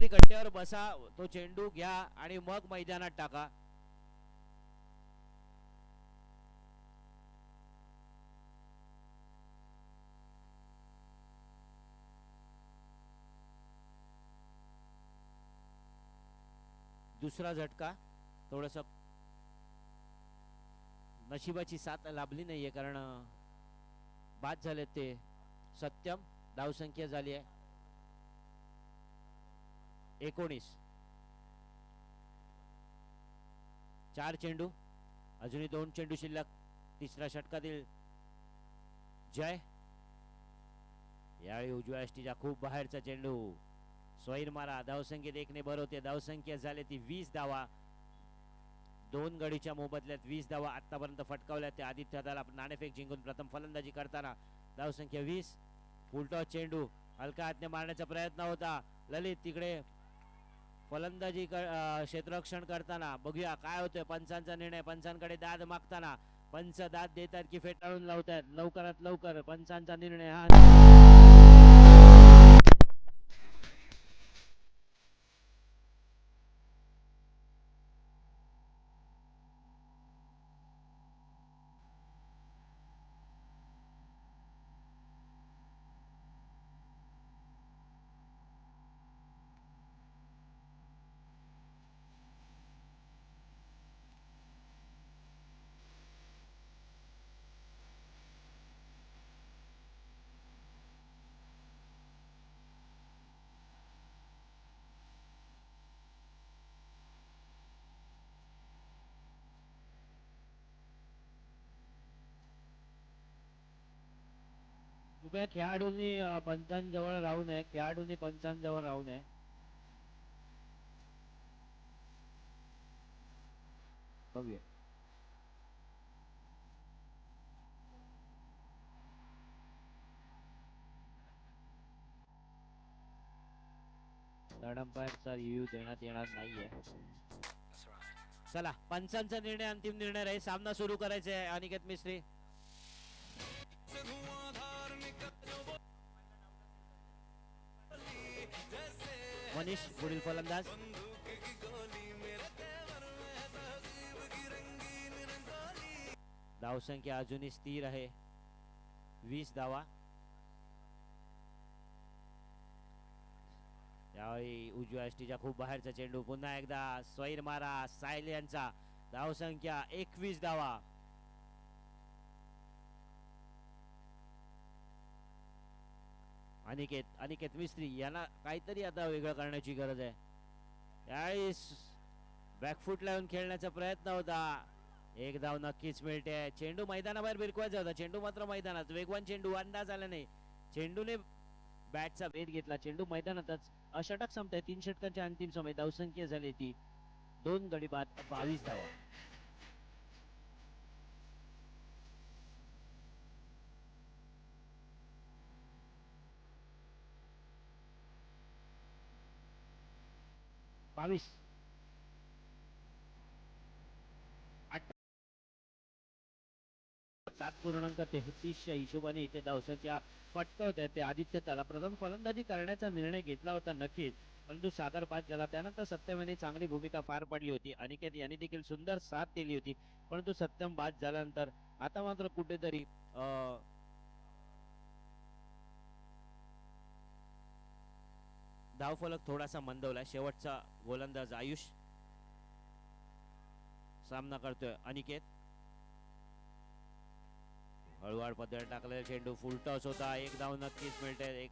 कट्ट्यावर बसा, तो चेंडू घ्या आणि मग मैदानात टाका. दुसरा झटका थोडस नशिबाची साथ लाभली नाहीये, कारण बाद झाले ते. सत्यम, धावसंख्या झाली आहे 19. 4 चेंडू, अजूनही 2 चेंडू शिल्लक. तिसऱ्या षटकातील जय. यावेळी उजव्या यष्टीच्या खूप बाहेरचा चेंडू, स्वैर मारा. धावसंख्येत 1 ने भर होते. धावसंख्या झाली ती 20 धावा. 2 गडीच्या मोबदल्यात 20 धावा आतापर्यंत फटकावल्या. ते आदित्य दाला नाणेफेक जिंकून प्रथम फलंदाजी करताना. धावसंख्या 20. फुलटॉस चेंडू हलका हातने मारण्याचा प्रयत्न होता. ललित तिकडे फलंदाजी क्षेत्ररक्षण करताना. बघूया काय होतंय. पंचांचा निर्णय, पंचांकडे दाद मागताना. पंच दाद देतात की फेटाळून लावतात. लवकरात लवकर पंचांचा निर्णय हा. उभ्या खेळाडूंनी पंचांजवळ राहू नये. खेळाडूंनी पंचांजवळ राहू नये. बघूया. थर्ड अंपायरचा रिव्ह्यू देण्यात येणार नाहीये. चला, पंचांचा निर्णय अंतिम निर्णय राहील. सामना सुरू करायचा आहे. अनिकेत मिस्त्री. मनीष पुढील फलंदाज. धावसंख्या अजूनही स्थिर आहे 20 धावा. यावेळी उजव्या यष्टीच्या खूप बाहेरचा चेंडू. पुन्हा एकदा स्वैर मारा साहिल यांचा. धावसंख्या 21 धावा. अनिकेत मिस्त्री यांना काहीतरी आता वेगळं करण्याची गरज आहे. यावेळी बॅकफूट लावून खेळण्याचा प्रयत्न होता. एक धाव नक्कीच मिळते. चेंडू मैदानाबाहेर भिरकवायचा होता. चेंडू मात्र मैदानात. वेगवान चेंडू, अंदाज आला नाही. चेंडूने बॅटचा वेध घेतला. चेंडू मैदानातच. षटक संपताय. 3 षटकांच्या अंतिम समय. धावसंख्या झाली ती 2 गडी बाद 22 धावा. बावीस 7.33च्या हिशोबाने इथे धावसंख्या फटकवत आहे. ते आदित्य त्याला प्रथम फलंदाजी करण्याचा निर्णय घेतला होता नक्कीच, परंतु सागर बाद झाला. त्यानंतर सत्यम यांनी चांगली भूमिका पार पाडली होती. अनिकेत यांनी देखील सुंदर साथ दिली होती, परंतु सत्यम बाद झाल्यानंतर आता मात्र कुठेतरी धावफलक थोडासा मंदवला. शेवटचा गोलंदाज आयुष सामना करतोय. अनिकेत हळूवार पद्धत टाकलेला चेंडू. फुल टॉस होता. 1 धाव नक्कीच मिळते. एक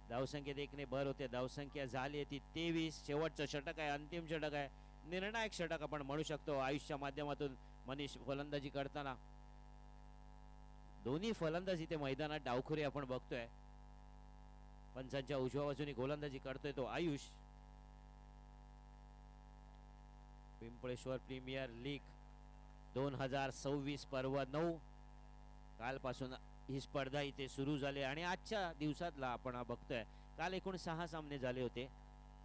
धावसंख्येत 1 ने भर होते. धावसंख्या झाली ती 23. शेवटचं षटक आहे, अंतिम षटक आहे, निर्णायक षटक आपण म्हणू शकतो. आयुषच्या माध्यमातून मनीष फलंदाजी करताना. दोन्ही फलंदाज इथे मैदानात डावखुरी आपण बघतोय. पंचांच्या उजव्या बाजूने गोलंदाजी करतोय तो आयुष. पिंपळेश्वर प्रीमियर लीग 2026 पर्व 9 कालपासून ही स्पर्धा इथे सुरू झाली आणि आजच्या दिवसातला आपण बघतोय. काल एकूण 6 सामने झाले होते.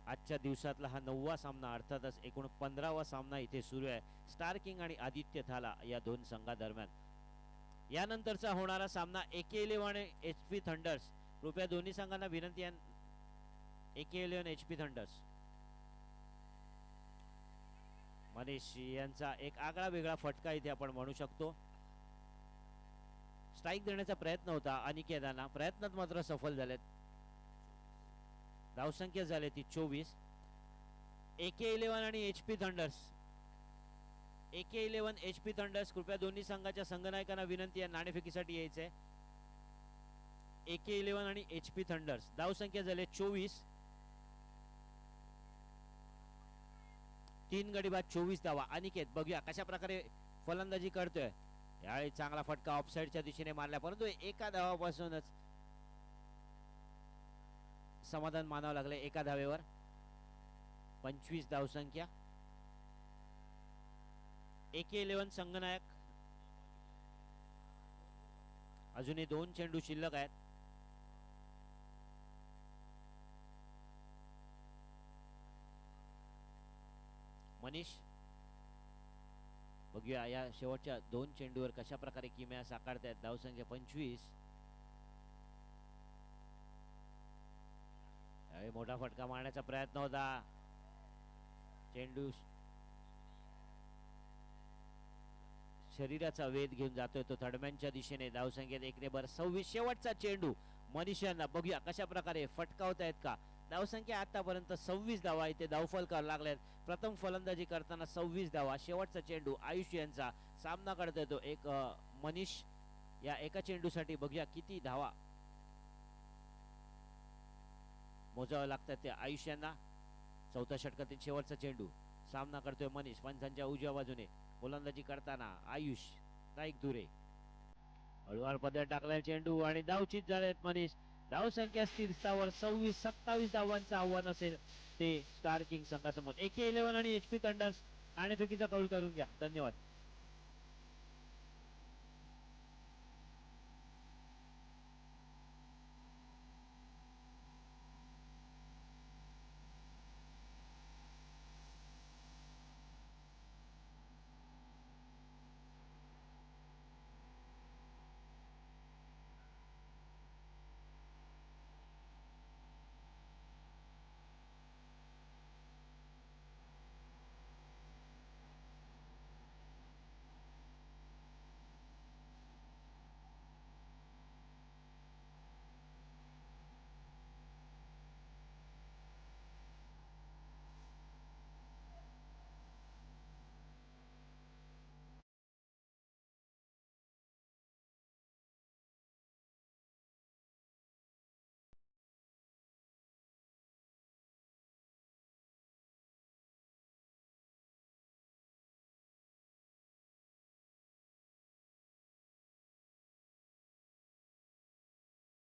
आजच्या दिवसातला हा 9वा सामना, अर्थातच एकूण 15वा सामना इथे सुरू आहे स्टार किंग आणि आदित्य थाला या दोन संघादरम्यान. यानंतरचा होणारा सामना AK11 आणि HP थंडर्स. कृपया दोन्ही संघांना विनंती आहे, AK11 HP थंडर्स मनीष यांचा एक आगळा वेगळा फटका इथे आपण म्हणू शकतो. स्ट्राईक देण्याचा प्रयत्न होता अनिकेतांना, प्रयत्नात मात्र सफल झालेत. धावसंख्या झाली ती 24. AK11 आणि HP thunder's, AK11 HP thunder's, कृपया दोन्ही संघाच्या संघनायकांना विनंती आहे नाणेफेकीसाठी यायचंय. AK11 आणि HP थंडर्स, धावसंख्या झाली 24. 3 गडी बाद 24 धावा. अनिकेत बघूया कशा प्रकारे फलंदाजी करतोय. यावेळी चांगला फटका ऑफसाईडच्या दिशेने मारला, परंतु एका धावापासूनच समाधान मानावं लागलं. एका धावेवर 25 धावसंख्या. AK11 संघनायक, अजूनही 2 चेंडू शिल्लक आहेत. मनीष बघूया या शेवटच्या 2 चेंडूवर कशा प्रकारे किमया साकारतायत. धावसंख्या 25. मोठा फटका मारण्याचा प्रयत्न होता. चेंडू शरीराचा वेध घेऊन जातोय तो थर्डमॅनच्या दिशेने. धावसंख्येत 1/26. शेवटचा चेंडू मनीष यांना बघूया कशा प्रकारे फटकावतायत का. धावसंख्या आतापर्यंत 26 धावा इथे धावफलकावर लागल्यात. प्रथम फलंदाजी करताना 26 धावा. शेवटचा चेंडू आयुष यांचा सामना करतोय तो एक मनीष या एका चेंडूसाठी. बघूया किती धावा मोजावं लागतात त्या आयुष यांना. चौथ्या षटकातील शेवटचा चेंडू सामना करतोय मनीष. पंचांच्या उजव्या बाजूने गोलंदाजी करताना आयुष स्ट्राईक दुरे. हळूवार पदर टाकलाय चेंडू आणि धावचीत झालेत मनीष. धावसंख्या स्थिर स्थावर 26-27 धावांचं आव्हान असेल ते स्टार किंग संघासमोर. AK11 आणि HP थंडर्स नाणेफेकीचा कौल करून घ्या. धन्यवाद.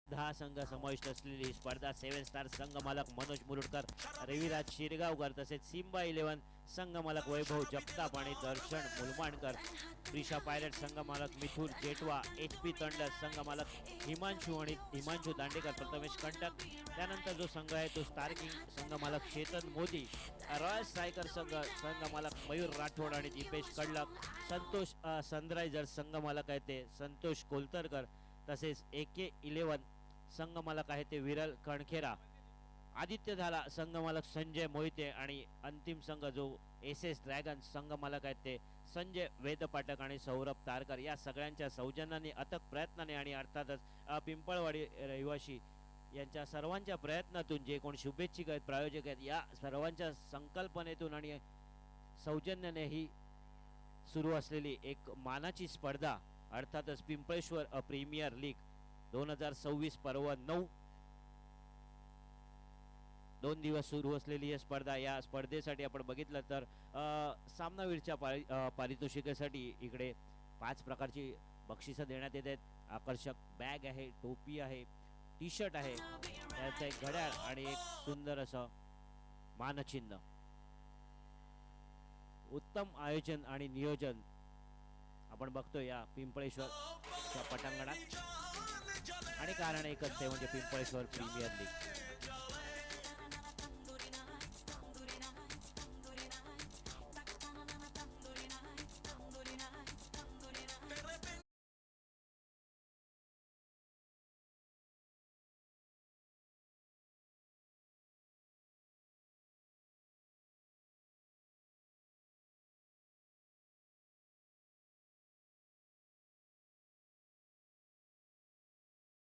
दहा संघ समाविष्ट असलेली स्पर्धा 7 स्टार संघ मालक मनोज मुरुडकर, रविराज शिरगावकर तसेच सिम्बा 11 संघ मालक वैभव जगताप आणि दर्शन मुलमाणकर, प्रिशा पायलट संघ मालक मिथुन जेटवा, HP थंडर्स संघ मालक हिमांशु दांडेकर, प्रथमेश कंटक. त्यानंतर जो संघ आहे तो स्टार किंग संघ मालक चेतन मोदी, रॉयल स्ट्रायकर संघ मालक मयूर राठोड आणि दीपेश कडलक, संतोष सनरायझर्स संघ मालक आहे ते संतोष कोलतरकर, तसेच AK11 संघ मालक आहे ते विरल कणखेरा, आदित्य झाला संघ मालक संजय मोहिते आणि अंतिम संघ जो SS ड्रॅगन संघ मालक आहेत ते संजय वेदपाठक आणि सौरभ तारकर. या सगळ्यांच्या सौजन्याने अथक प्रयत्नाने आणि अर्थातच पिंपळवाडी रहिवासी यांच्या सर्वांच्या प्रयत्नातून जे कोण शुभेच्छिक आहेत प्रायोजक आहेत या सर्वांच्या संकल्पनेतून आणि सौजन्याने ही सुरू असलेली एक मानाची स्पर्धा अर्थातच पिंपळेश्वर प्रीमियर लीग 2026 पर्व 9 2 दिवस सुरू असलेली ही स्पर्धा. या स्पर्धेसाठी आपण बघितलं तर सामनावीरच्या पारितोषिकासाठी इकडे 5 प्रकारची बक्षिसं देण्यात येत आहेत. आकर्षक बॅग आहे, टोपी आहे, टी शर्ट आहे, त्याचं एक घड्याळ आणि एक सुंदर असं मानचिन्ह. उत्तम आयोजन आणि नियोजन आपण बघतो या पिंपळेश्वरच्या पटांगणात आणि कारण एकच ते म्हणजे पिंपळेश्वर प्रीमियर लीग.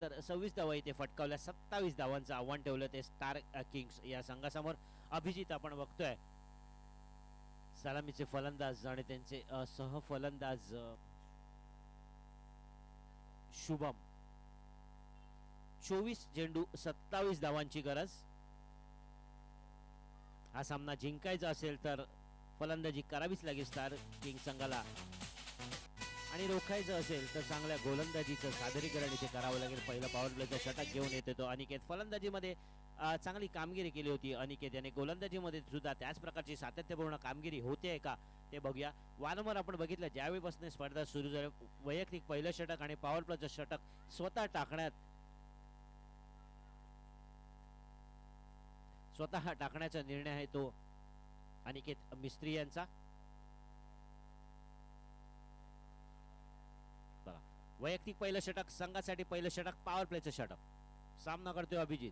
तर 26 धावा इथे फटकावल्या. 27 धावांचं आव्हान ठेवलं ते स्टार किंग्स या संघासमोर. अभिजित आपण बघतोय सलामीचे फलंदाज आणि त्यांचे सहफलंदाज शुभम. 24 चेंडू 27 धावांची गरज. हा सामना जिंकायचा असेल तर फलंदाजी करावीच लागेल स्टार किंग संघाला आणि रोखायचं असेल तर चांगल्या गोलंदाजीचं सादरीकरण इथे करावं लागेल. पहिला पॉवर प्लेचा षटक घेऊन येतो तो अनिकेत. फलंदाजीमध्ये चांगली कामगिरी केली होती अनिकेत याने. गोलंदाजीमध्ये सुद्धा त्याच प्रकारची सातत्यपूर्ण कामगिरी होते का ते बघूया. वारंवार आपण बघितलं ज्यावेळीपासून स्पर्धा सुरू झाली वैयक्तिक पहिलं षटक आणि पॉवर प्लेचं षटक स्वतः टाकण्याचा निर्णय आहे तो अनिकेत मिस्त्री यांचा. वैयक्तिक पहिलं षटक संघासाठी पहिलं षटक पॉवर प्लेचं षटक. सामना करतोय अभिजित.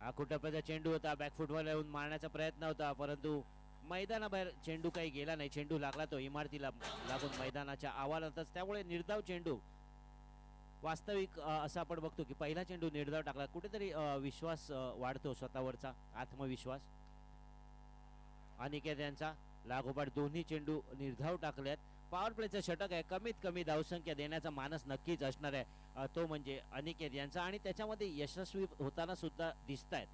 हा कुठं चेंडू होता बॅकफुटवर येऊन मारण्याचा प्रयत्न होता परंतु मैदानाबाहेर चेंडू काही गेला नाही. चेंडू लागला तो इमारतीला लागून मैदानाच्या आवारातच. त्यामुळे निर्धाव चेंडू. वास्तविक असं आपण बघतो की पहिला चेंडू निर्धाव टाकला. कुठेतरी विश्वास वाढतो स्वतःवरचा आत्मविश्वास. अनिकेत यांचा लागोपाठ दोन्ही चेंडू निर्धाव टाकल्यात. पॉवर प्लेचं षटक आहे. कमीत कमी धावसंख्या देण्याचा मानस नक्कीच असणार आहे तो म्हणजे अनिकेत यांचा आणि त्याच्यामध्ये यशस्वी होताना सुद्धा दिसतायत.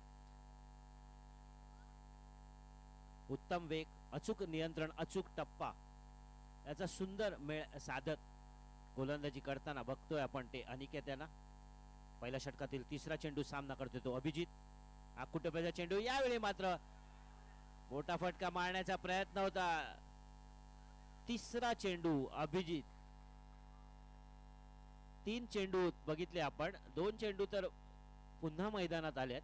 उत्तम वेग अचूक नियंत्रण अचूक टप्पा याचा सुंदर मेळ साधत गोलंदाजी करताना बघतोय आपण ते अनिकेत यांना. पहिल्या षटकातील तिसरा चेंडू सामना करतोय तो अभिजित. हा कुठेपर्यंत चेंडू यावेळी मात्र मोठा फटका मारण्याचा प्रयत्न होता. तिसरा चेंडू अभिजित. 3 चेंडू बघितले आपण. 2 चेंडू तर पुन्हा मैदानात आलेत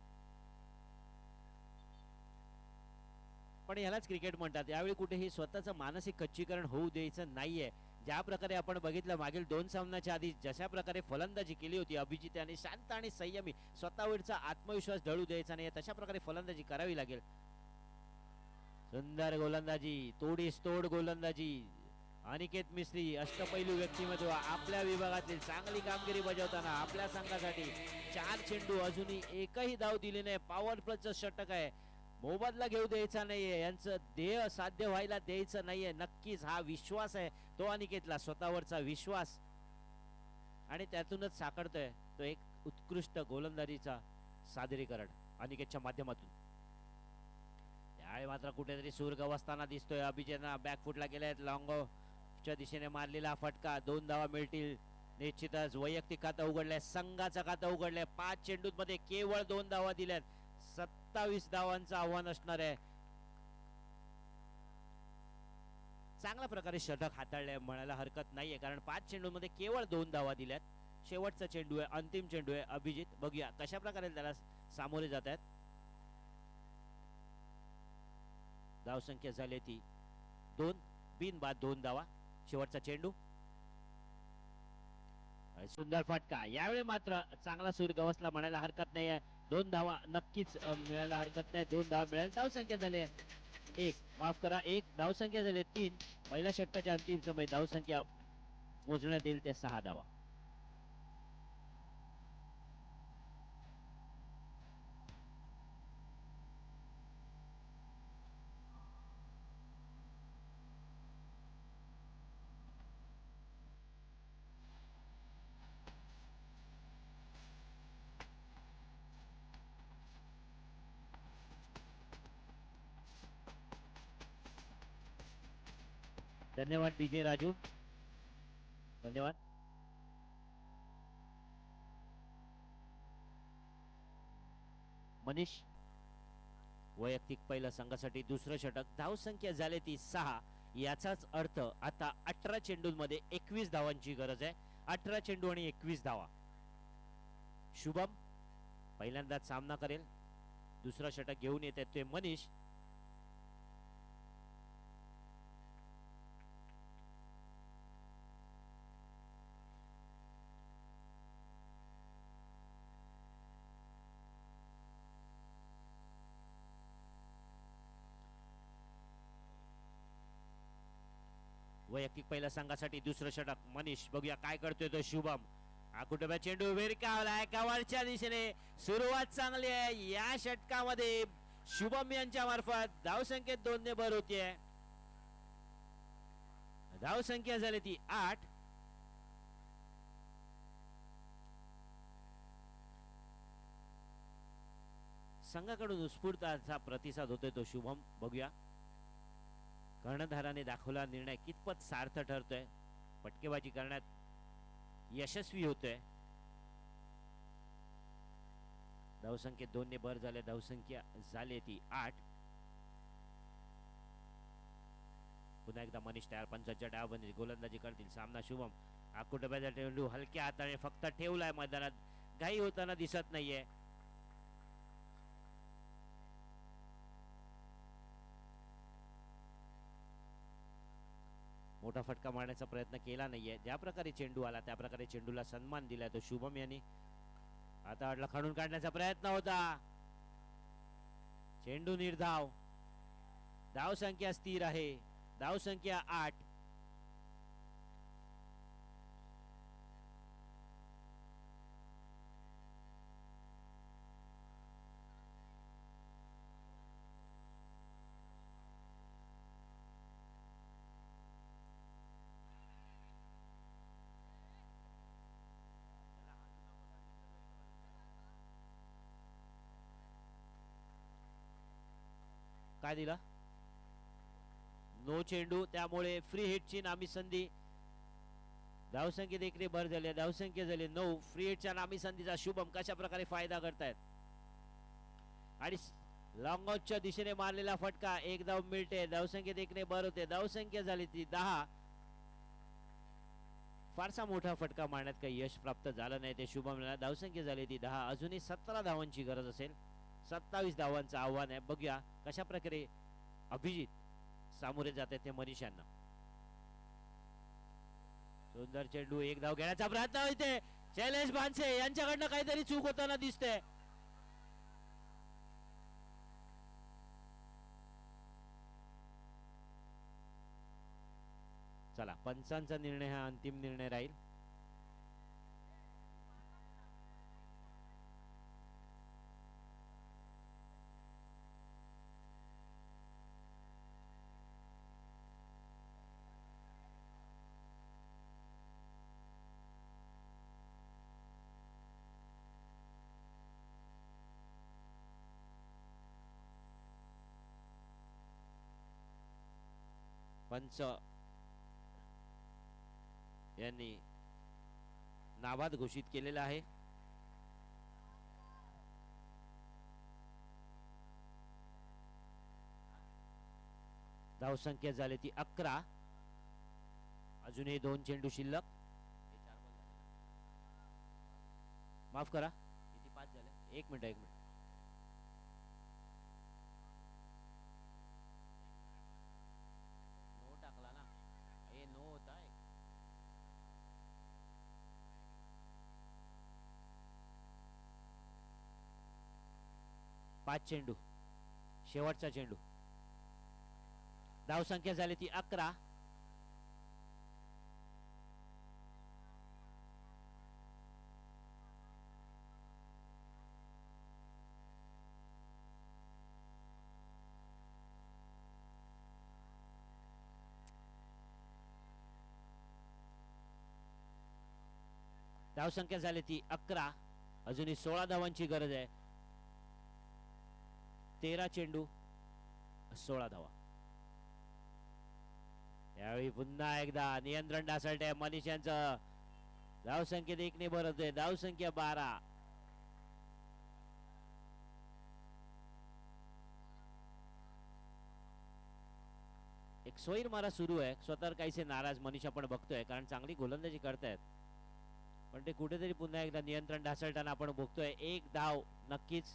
पण यालाच क्रिकेट म्हणतात. यावेळी कुठेही स्वतःचं मानसिक खच्चीकरण होऊ द्यायचं नाहीये. ज्या प्रकारे आपण बघितलं मागील 2 सामन्याच्या आधी जशा प्रकारे फलंदाजी केली होती अभिजित यांनी शांत आणि संयमी स्वतःवरचा आत्मविश्वास ढळू द्यायचा नाही तशा प्रकारे फलंदाजी करावी लागेल. सुंदर गोलंदाजी तोडीस तोड गोलंदाजी. अनिकेत मिस्त्री अष्टपैलू व्यक्तिमत्व आपल्या विभागातील चांगली कामगिरी बजावताना आपल्या संघासाठी 4 चेंडू अजूनही एकही धाव दिली नाही. पॉवर प्लेचं षटक आहे. मोबदला घेऊ द्यायचा नाहीये. यांचं ध्येय साध्य व्हायला द्यायचं नाहीये. नक्कीच हा विश्वास आहे तो अनिकेतला स्वतःवरचा विश्वास आणि त्यातूनच साकारतोय तो एक उत्कृष्ट गोलंदाजीचा सादरीकरण अनिकेतच्या माध्यमातून. त्यावेळी मात्र कुठेतरी सूर गवसताना दिसतोय. अभिजितला बॅकफुटला गेलाय. लॉंगच्या दिशेने मारलेला फटका. 2 धावा मिळतील निश्चितच. वैयक्तिक खातं उघडलंय संघाचं खातं उघडलंय. 5 चेंडूंमध्ये केवळ 2 धावा दिल्यात. 27 धावांचं आव्हान असणार आहे. चांगल्या प्रकारे षटक हाताळलंय म्हणायला हरकत नाहीये कारण 5 चेंडूंमध्ये केवळ 2 धावा दिल्यात. शेवटचा चेंडू आहे अंतिम चेंडू आहे. अभिजित बघूया कशा प्रकारे त्याला सामोरे जात आहेत. धावसंख्या झाली ती 2 बिनबाद 2 धावा. शेवटचा चेंडू सुंदर फटका. यावेळी मात्र चांगला सूर गवसला म्हणायला हरकत नाहीये. 2 धावा नक्कीच मिळायला हरकत नाही. 2 धावा मिळेल. धावसंख्या झाली 1 माफ करा 1 धावसंख्या झाली 3. पहिल्या षटकाच्या अंतिम समय धावसंख्या मोजण्यात येईल ते 6 धावा. धन्यवाद डीजे राजू. धन्यवाद. मनीष वैयक्तिक पहिल्या संघासाठी दुसरं षटक. धावसंख्या झाली ती 6. याचाच अर्थ आता 18 चेंडूंमध्ये 21 धावांची गरज आहे. 18 चेंडू आणि 21 धावा. शुभम पहिल्यांदाच सामना करेल. दुसरा षटक घेऊन येत ते मनीष. वैयक्तिक पहिल्या संघासाठी दुसरं षटक मनीष. बघूया काय करतोय तो शुभम. आकुटोब्या चेंडू विरकावलाय कव्हरच्या दिशेने. सुरुवात चांगली आहे या षटकामध्ये शुभम यांच्या मार्फत. धावसंख्येत 2 ने भर होतीये. धावसंख्या झाली ती 8. संघाकडून उत्स्फूर्त असा प्रतिसाद होतोय तो शुभम बघूया. कर्णधाराने दाखवला निर्णय कितपत सार्थ ठरतोय. फटकेबाजी करण्यात यशस्वी होतोय. धावसंख्येत 2 ने भर झाले. धावसंख्या झाली ती 8. पुन्हा एकदा मनीष तयार. पंचांच्या डावबंदी गोलंदाजी करतील सामना शुभम. आकुटोब्याचा चेंडू हलक्या हाताने फक्त ठेवलाय मैदानात. घाई होताना दिसत नाहीये. मोठा फटका मारण्याचा प्रयत्न केला नाहीये. ज्या प्रकारे चेंडू आला त्या प्रकारे चेंडूला सन्मान दिलाय तो शुभम यांनी. आता अडला खणून काढण्याचा प्रयत्न होता. चेंडू निर्धाव. धावसंख्या स्थिर आहे. धावसंख्या 8. काय दिला नो चेंडू. त्यामुळे फ्री हिटची नामी संधी. धावसंख्येत 1 ने भर झाली. धावसंख्या झाली 9. फ्री हिटच्या नामी संधीचा शुभम कशा प्रकारे फायदा करतायत. आणि लॉंग ऑफच्या दिशेने मारलेला फटका. 1 धाव मिळते. धावसंख्येत 1 ने भर होते. धावसंख्या झाली ती 10. फारसा मोठा फटका मारण्यात काही यश प्राप्त झालं नाही ते शुभमला. धावसंख्या झाली ती 10. अजूनही 17 धावांची गरज असेल. 27 धावांचं आव्हान आहे. बघूया कशा प्रकारे अभिजित सामोरे जाते ते मनीषांना. सुंदर चेंडू. 1 धाव घेण्याचा प्रयत्न होते. शैलेश भानसे यांच्याकडनं काहीतरी चूक होताना दिसते. चला पंचांचा निर्णय हा अंतिम निर्णय राहील. पंच यांनी नाबाद घोषित केलेला आहे. धावसंख्या झाली ती 11. अजूनही 2 चेंडू शिल्लक. माफ करा किती 5 झाले. 1 मिनिट. नो टाकला ना. हे नो होता. 5 चेंडू. शेवटचा चेंडू. धावसंख्या झाली ती 11. धावसंख्या झाली ती 11. अजूनही 16 धावांची गरज आहे. 13 चेंडू 16 धावा. यावेळी पुन्हा एकदा नियंत्रण ढासळते मनीष यांचं. धावसंख्येत 1 ने भर होते. धावसंख्या 12. एक स्वैर मारा सुरू आहे. स्वतः काहीसे नाराज मनीष आपण बघतोय कारण चांगली गोलंदाजी करतायत पण ते कुठेतरी पुन्हा एकदा नियंत्रण ढासळताना आपण बघतोय. 1 धाव नक्कीच.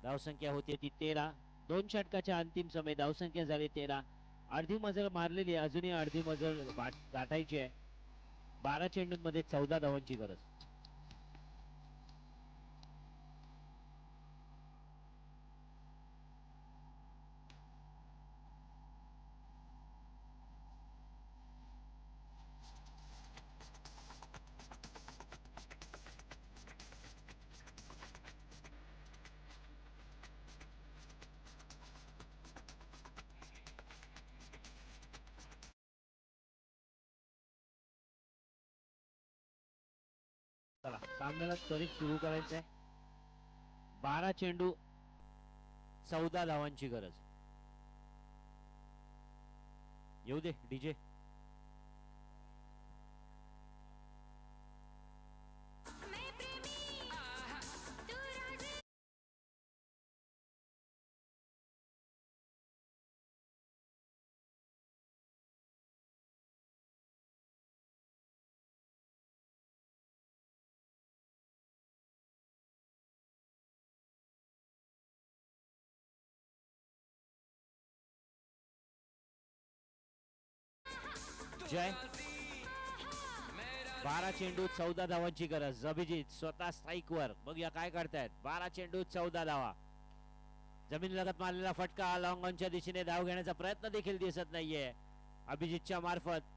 धावसंख्या होती ती 13. 2 षटकाच्या अंतिम समय. धावसंख्या झाली 13. अर्धी मजल मारलेली आहे. अजूनही अर्धी मजल गाठायची आहे. 12 चेंडूंमध्ये 14 धावांची गरज. सामन्याला त्वरित सुरू करायचंय. 12 चेंडू 14 धावांची गरज. येऊ दे डीजे. जय. 12 चेंडू 14 धावांची गरज. अभिजित स्वतः स्ट्राईक वर. बघूया काय करतायत. 12 चेंडू 14 धावा. जमीन लगत मारलेला फटका लॉंग ऑनच्या दिशेने धाव घेण्याचा प्रयत्न देखील दिसत नाहीये अभिजितच्या मार्फत.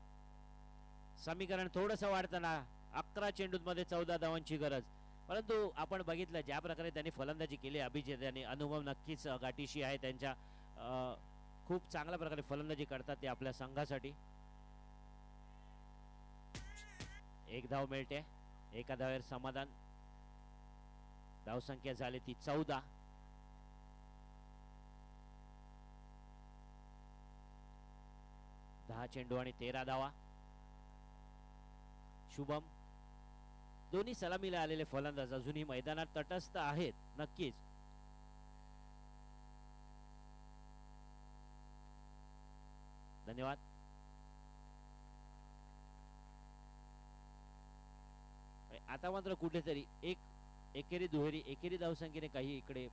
समीकरण थोडस वाढताना 11 चेंडूंमध्ये 14 धावांची गरज. परंतु आपण बघितलं ज्या प्रकारे त्यांनी फलंदाजी केली अभिजित यांनी. अनुभव नक्कीच गाठीशी आहे त्यांच्या. खूप चांगल्या प्रकारे फलंदाजी करतात ते आपल्या संघासाठी. एक धाव मिळते. एका धावेवर समाधान. धावसंख्या झाली ती 14. दहा चेंडू आणि 13 धावा. शुभम. दोन्ही सलामीला आलेले फलंदाज अजूनही मैदानात तटस्थ आहेत. नक्कीच धन्यवाद. आता मात्र कुठेतरी एकेरी दुहेरी एकेरी धावसंख्येने काही इकडे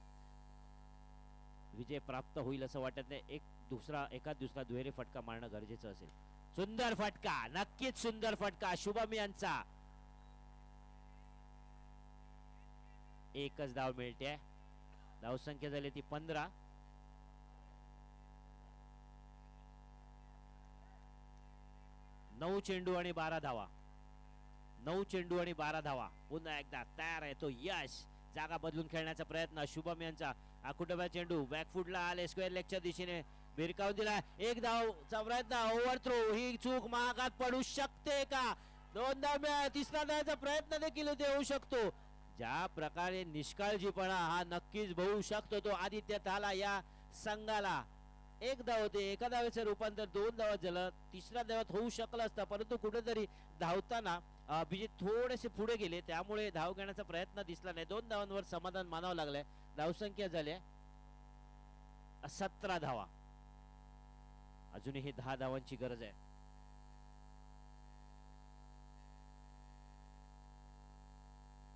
विजय प्राप्त होईल असं वाटत नाही. एका दुसरा दुहेरी फटका मारणं गरजेचं असेल. सुंदर फटका. नक्कीच सुंदर फटका शुभम यांचा. एकच धाव मिळते. धावसंख्या झाली ती 15. नऊ चेंडू आणि 12 धावा. 9 चेंडू आणि 12 धावा. पुन्हा एकदा तयार आहे तो यश. जागा बदलून खेळण्याचा प्रयत्न शुभम यांचा. आकुटोबा चेंडू बॅकफुटला आले. स्क्वेअर लेगच्या दिशेने भिरकावून दिला. एक धावचा प्रयत्न. Over throw. ही चूक महागात पडू शकते का. 2 धाव. तिसरा धावाचा प्रयत्न देखील होऊ शकतो. ज्या प्रकारे निष्काळजीपणा हा नक्कीच होऊ शकतो तो आदित्य थाला या संघाला. एक धाव होते. एका धावेचं रूपांतर 2 धावात झालं. तिसऱ्या धावात होऊ शकलं असतं परंतु कुठेतरी धावताना अभिजित थोडेसे पुढे गेले त्यामुळे धाव घेण्याचा प्रयत्न दिसला नाही. 2 धावांवर समाधान मानावं लागलंय. धावसंख्या झाली 17 धावा. अजूनही 10 धावांची गरज आहे.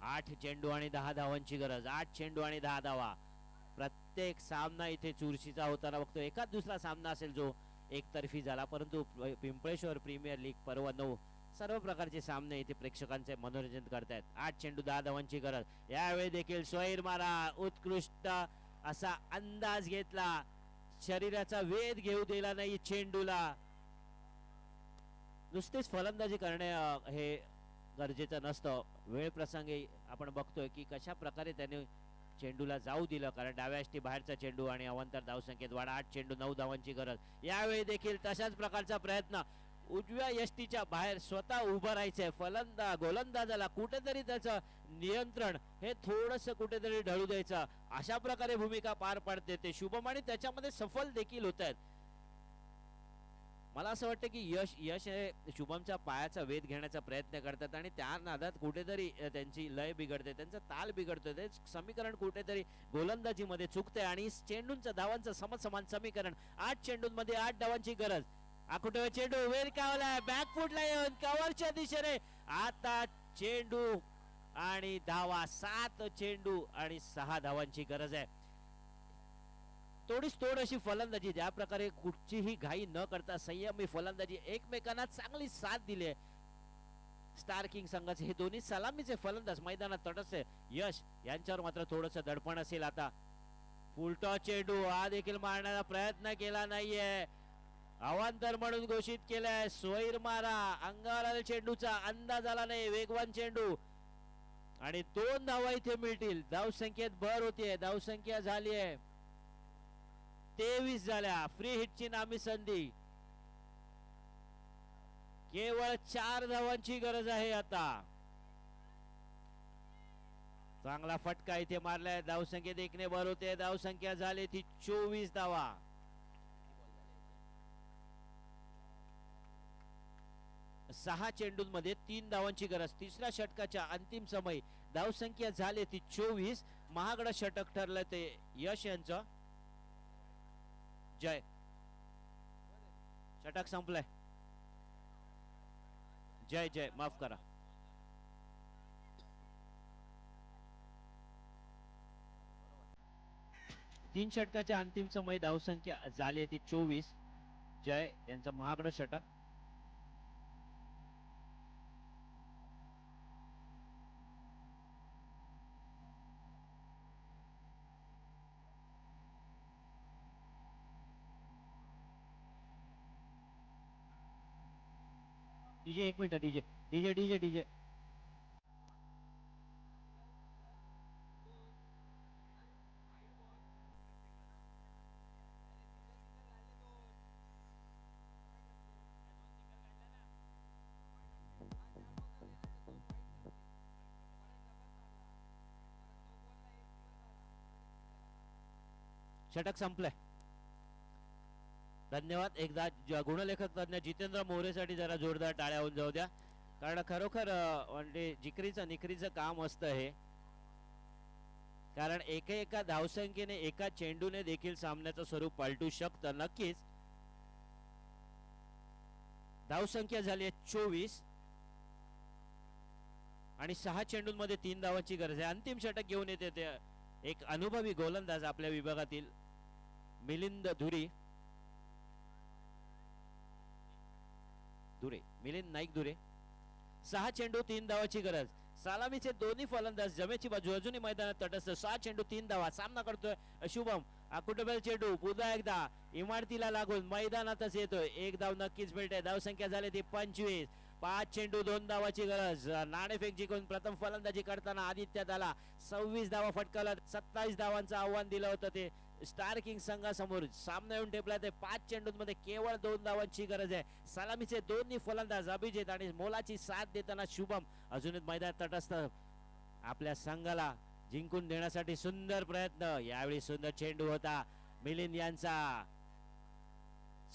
आठ चेंडू आणि 10 धावांची गरज. 8 चेंडू आणि 10 धावा. प्रत्येक सामना इथे चुरशीचा होताना बघतो. एखाद दुसरा सामना असेल जो एकतर्फी झाला परंतु पिंपळेश्वर प्रीमियर लीग पर्व 9 सर्व प्रकारचे सामने इथे प्रेक्षकांचे मनोरंजन करतायत. 8 चेंडू 10 धावांची गरज. यावेळी देखील सोयर मारा उत्कृष्ट असा अंदाज घेतला. शरीराचा वेध घेऊ दिला नाही चेंडूला. नुसतेच फलंदाजी करणे हे गरजेचं नसतं. वेळ प्रसंगी आपण बघतोय की कशा प्रकारे त्याने चेंडूला जाऊ दिलं कारण डाव्या यष्टी बाहेरचा चेंडू आणि अवांतर धावसंख्येत वाढ. 8 चेंडू 9 धावांची गरज. यावेळी देखील तशाच प्रकारचा प्रयत्न. उजव्या यष्टीच्या बाहेर स्वतः उभं राहायचंय. गोलंदाजाला कुठेतरी त्याचं नियंत्रण हे थोडस कुठेतरी ढळू द्यायचं. अशा प्रकारे भूमिका पार पाडते ते शुभम आणि त्याच्यामध्ये सफल देखील होत आहेत. मला असं वाटतं की यश हे शुभमच्या पायाचा वेध घेण्याचा प्रयत्न करतात आणि त्या नादात कुठेतरी त्यांची लय बिघडते. त्यांचा ताल बिघडतोय. ते समीकरण कुठेतरी गोलंदाजीमध्ये चुकते आणि चेंडूंचं धावांचं समसमान समीकरण. 8 चेंडूंमध्ये 8 धावांची गरज. आकुटोबा चेंडू वेर कावला. बॅकफुटला येऊन कव्हरच्या दिशेने. आता चेंडू आणि धावा. 7 चेंडू आणि 6 धावांची गरज आहे. तोड अशी फलंदाजी. ज्या प्रकारे कुठचीही घाई न करता संयमी फलंदाजी. एकमेकांना चांगली साथ दिली. स्टार किंग संघाचे हे दोन्ही सलामीचे फलंदाज मैदानात तटस्थ. यश यांच्यावर मात्र थोडस दडपण असेल. आता फुलटॉस चेंडू हा देखील मारण्याचा प्रयत्न केला नाहीये. अवांतर म्हणून घोषित केलाय. सोयर मारा. अंगावर आलेल्या चेंडूचा अंदाज आला नाही. वेगवान चेंडू आणि 2 धावा इथे मिळतील. धावसंख्येत भर होतीये. धावसंख्या झाली आहे 23 झाल्या. फ्री हिटची नामी संधी. केवळ 4 धावांची गरज आहे आता. चांगला फटका इथे मारलाय. धावसंख्या देखणे बर होते. धावसंख्या झाली ती 24 धावा. सहा चेंडूंमध्ये 3 धावांची गरज. तिसऱ्या षटकाच्या अंतिम समय धावसंख्या झाली ती 24. महागडं षटक ठरलं ते यश यांचं. जय. षटक संपलंय. जय जय माफ करा. तीन षटकाच्या अंतिम समय धावसंख्या झाली ती 24. जय यांचं महागडं षटक. डीजे एक minute. DJ DJ DJ DJ षटक संपलंय. धन्यवाद. एकदा गुणलेखक तज्ञ जितेंद्र मोरेसाठी जरा जोरदार टाळ्या होऊन जाऊ द्या. कारण खरोखर म्हणजे जिकरीचं निकरीचं काम असतं हे. कारण एका धावसंख्येने एका चेंडूने देखील सामन्याचं स्वरूप पालटू शकतं. नक्कीच धावसंख्या झाली आहे 24 आणि 6 चेंडूंमध्ये 3 धावांची गरज आहे. अंतिम षटक घेऊन येते ते एक अनुभवी गोलंदाज आपल्या विभागातील मिलिंद धुरी. मिलिंद नाईक धुरे. 6 चेंडू 3 धावाची गरज. सलामीचे दोन्ही फलंदाज जमेची बाजू अजूनही मैदानात तटस्थ. 6 चेंडू 3 धावा. सामना करतोय शुभम. आकुटबेल चेंडू पुन्हा एकदा इमारतीला लागून मैदानातच येतोय. एक धाव नक्कीच मिळते. धावसंख्या झाली ती 25. 5 चेंडू 2 धावाची गरज. नाणेफेक जिंकून प्रथम फलंदाजी करताना आदित्य दाला 26 धावा फटकावला. 27 धावांचं आव्हान दिलं होतं ते स्टार किंग संघासमोर. सामना येऊन ठेपला ते 5 चेंडूंमध्ये केवळ 2 धावांची गरज आहे. सलामीचे दोन्ही फलंदाज अभिजित आणि मोलाची साथ देताना शुभम अजूनच मैदानात तटस्थ. आपल्या संघाला जिंकून देण्यासाठी सुंदर प्रयत्न. यावेळी सुंदर चेंडू होता मिलिंद यांचा.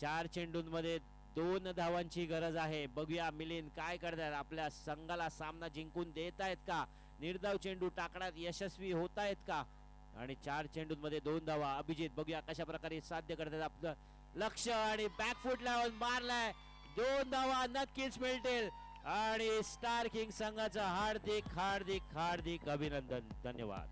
4 चेंडूंमध्ये 2 धावांची गरज आहे. बघूया मिलिंद काय करतात. आपल्या संघाला सामना जिंकून देत आहेत का. निर्धाव चेंडू टाकण्यात यशस्वी होत आहेत का. आणि 4 चेंडूंमध्ये 2 धावा. अभिजित बघूया कशा प्रकारे साध्य करतात आपलं लक्ष. आणि बॅकफूट लावून मारलाय. 2 धावा नक्कीच मिळतील. आणि स्टार किंग संघाचं हार्दिक हार्दिक हार्दिक अभिनंदन. धन्यवाद.